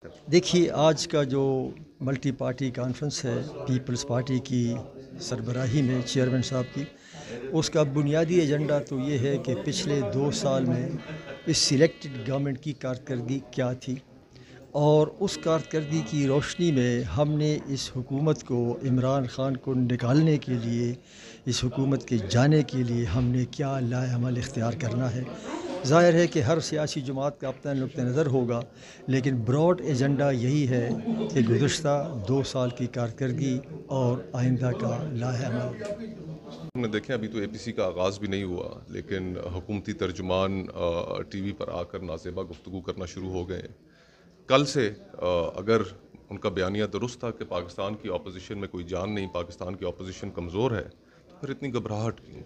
دیکھیے آج کا جو ملٹی پارٹی کانفرنس ہے پیپلز پارٹی کی سربراہی میں چیئرمین صاحب کی، اس کا بنیادی ایجنڈا تو یہ ہے کہ پچھلے 2 سال میں اس سلیکٹڈ گورنمنٹ کی کارکردگی کیا تھی، اور اس کارکردگی کی روشنی میں ہم نے اس حکومت کو، عمران خان کو نکالنے کے لیے، اس حکومت کے جانے کے لیے ہم نے کیا لائحہ عمل اختیار کرنا ہے۔ ظاہر ہے کہ ہر سیاسی جماعت کا اپنا نقطہ نظر ہوگا، لیکن براڈ ایجنڈا یہی ہے کہ گزشتہ 2 سال کی کارکردگی اور آئندہ کا لائحہ عمل۔ ہم نے دیکھیں ابھی تو اے پی سی کا آغاز بھی نہیں ہوا، لیکن حکومتی ترجمان ٹی وی پر آ کر نازیبا گفتگو کرنا شروع ہو گئے ہیں۔ کل سے اگر ان کا بیانیہ درست تھا کہ پاکستان کی اپوزیشن میں کوئی جان نہیں، پاکستان کی اپوزیشن کمزور ہے، تو پھر اتنی گھبراہٹ کیوں؟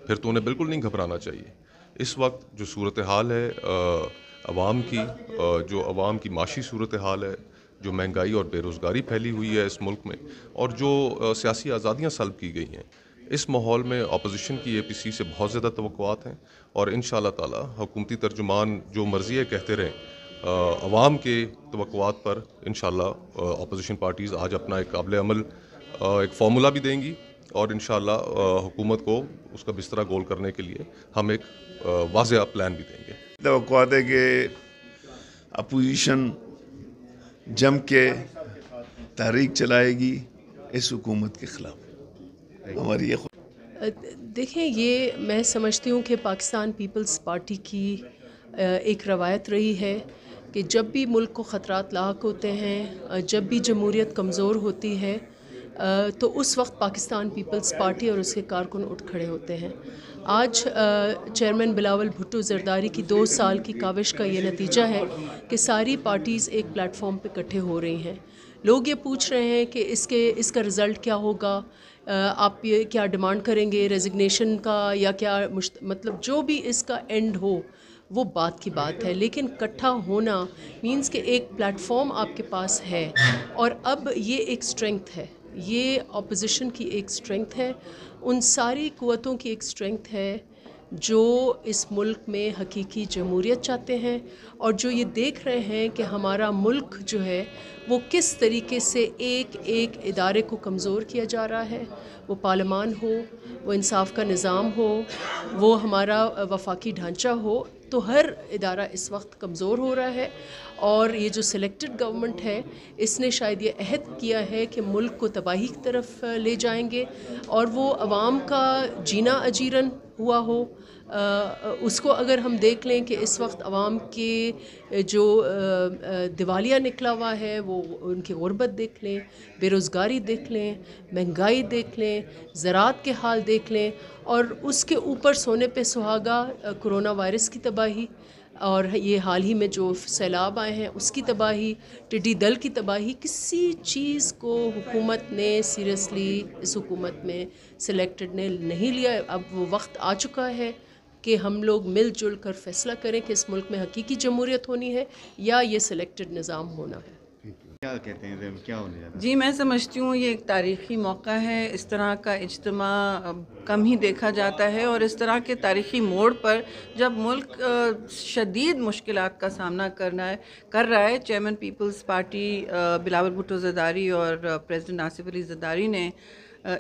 پھر تو انہیں بالکل نہیں گھبرانا چاہیے۔ اس وقت جو صورتحال ہے عوام کی، جو عوام کی معاشی صورتحال ہے، جو مہنگائی اور بے روزگاری پھیلی ہوئی ہے اس ملک میں، اور جو سیاسی آزادیاں سلب کی گئی ہیں، اس ماحول میں اپوزیشن کی اے پی سی سے بہت زیادہ توقعات ہیں، اور انشاءاللہ تعالی حکومتی ترجمان جو مرضی ہے کہتے رہیں، عوام کے توقعات پر انشاءاللہ اپوزیشن پارٹیز آج اپنا ایک قابل عمل ایک فارمولا بھی دیں گی، اور انشاءاللہ حکومت کو اس کا بستر گول کرنے کے لیے ہم ایک واضح پلان بھی دیں گے۔ توقعات ہے کہ اپوزیشن جم کے تحریک چلائے گی اس حکومت کے خلاف۔ ہماری یہ دیکھیں، یہ میں سمجھتی ہوں کہ پاکستان پیپلز پارٹی کی ایک روایت رہی ہے کہ جب بھی ملک کو خطرات لاحق ہوتے ہیں، جب بھی جمہوریت کمزور ہوتی ہے، تو اس وقت پاکستان پیپلز پارٹی اور اس کے کارکن اٹھ کھڑے ہوتے ہیں۔ آج چیئرمین بلاول بھٹو زرداری کی 2 سال کی کاوش کا یہ نتیجہ ہے کہ ساری پارٹیز ایک پلیٹ فارم پہ اکٹھے ہو رہی ہیں۔ لوگ یہ پوچھ رہے ہیں کہ اس کا رزلٹ کیا ہوگا، آپ یہ کیا ڈیمانڈ کریں گے، ریزگنیشن کا، یا کیا مطلب جو بھی اس کا اینڈ ہو وہ بات کی بات ہے، لیکن اکٹھا ہونا مینس کہ ایک پلیٹ فارم آپ کے پاس ہے، اور اب یہ ایک اسٹرینگتھ ہے، یہ اپوزیشن کی ایک اسٹرینگتھ ہے، ان ساری قوتوں کی ایک اسٹرینگتھ ہے جو اس ملک میں حقیقی جمہوریت چاہتے ہیں، اور جو یہ دیکھ رہے ہیں کہ ہمارا ملک جو ہے وہ کس طریقے سے ایک ایک ادارے کو کمزور کیا جا رہا ہے، وہ پارلیمان ہو، وہ انصاف کا نظام ہو، وہ ہمارا وفاقی ڈھانچہ ہو، تو ہر ادارہ اس وقت کمزور ہو رہا ہے۔ اور یہ جو سلیکٹڈ گورنمنٹ ہے، اس نے شاید یہ عہد کیا ہے کہ ملک کو تباہی کی طرف لے جائیں گے، اور وہ عوام کا جینا اجیرن ہوا ہو۔ اس کو اگر ہم دیکھ لیں کہ اس وقت عوام کے جو دیوالیہ نکلا ہوا ہے، وہ ان کی غربت دیکھ لیں، بے روزگاری دیکھ لیں، مہنگائی دیکھ لیں، زراعت کے حال دیکھ لیں، اور اس کے اوپر سونے پہ سہاگا کرونا وائرس کی تباہی، اور یہ حال ہی میں جو سیلاب آئے ہیں اس کی تباہی، ٹڈی دل کی تباہی، کسی چیز کو حکومت نے سیریسلی، اس حکومت میں سلیکٹڈ نے نہیں لیا۔ اب وہ وقت آ چکا ہے کہ ہم لوگ مل جل کر فیصلہ کریں کہ اس ملک میں حقیقی جمہوریت ہونی ہے یا یہ سلیکٹڈ نظام ہونا ہے۔ کیا کہتے ہیں کیا ہونے جا رہا ہے؟ جی، میں سمجھتی ہوں یہ ایک تاریخی موقع ہے، اس طرح کا اجتماع کم ہی دیکھا جاتا ہے، اور اس طرح کے تاریخی موڑ پر جب ملک شدید مشکلات کا سامنا کر رہا ہے، chairman peoples party Bilawal Bhutto Zardari اور پریزیڈنٹ آصف علی زرداری نے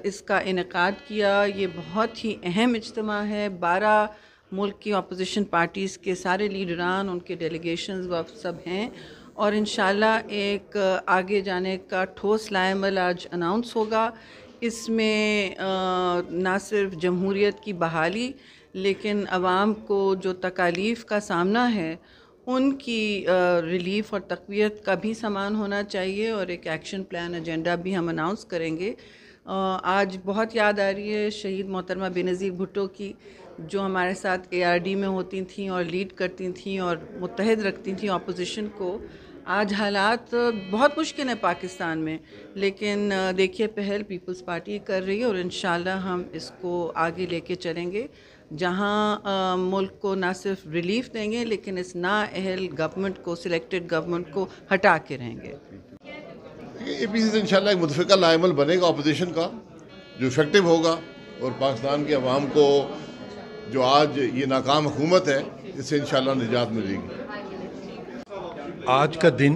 اس کا انعقاد کیا۔ یہ بہت ہی اہم اجتماع ہے۔ 12 ملک کی اپوزیشن پارٹیز کے سارے لیڈران، ان کے ڈیلیگیشنز وہ سب ہیں، اور انشاءاللہ ایک آگے جانے کا ٹھوس لائحہ عمل آج اناؤنس ہوگا۔ اس میں نہ صرف جمہوریت کی بحالی، لیکن عوام کو جو تکالیف کا سامنا ہے ان کی ریلیف اور تقویت کا بھی سامان ہونا چاہیے، اور ایک ایکشن پلان ایجنڈا بھی ہم اناؤنس کریں گے۔ آج بہت یاد آ رہی ہے شہید محترمہ بینظیر بھٹو کی، جو ہمارے ساتھ اے آر ڈی میں ہوتی تھیں اور لیڈ کرتی تھیں اور متحد رکھتی تھیں اپوزیشن کو۔ آج حالات بہت مشکل ہیں پاکستان میں، لیکن دیکھیے پہل پیپلز پارٹی کر رہی ہے، اور انشاءاللہ ہم اس کو آگے لے کے چلیں گے، جہاں ملک کو نہ صرف ریلیف دیں گے لیکن اس نااہل گورنمنٹ کو، سلیکٹڈ گورنمنٹ کو ہٹا کے رہیں گے۔ اے پی سی سے انشاءاللہ ایک متفقہ لائحہ عمل بنے گا اپوزیشن کا، جو افیکٹو ہوگا، اور پاکستان کے عوام کو جو آج یہ ناکام حکومت ہے اس سے انشاءاللہ نجات ملے گی۔ آج کا دن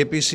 APC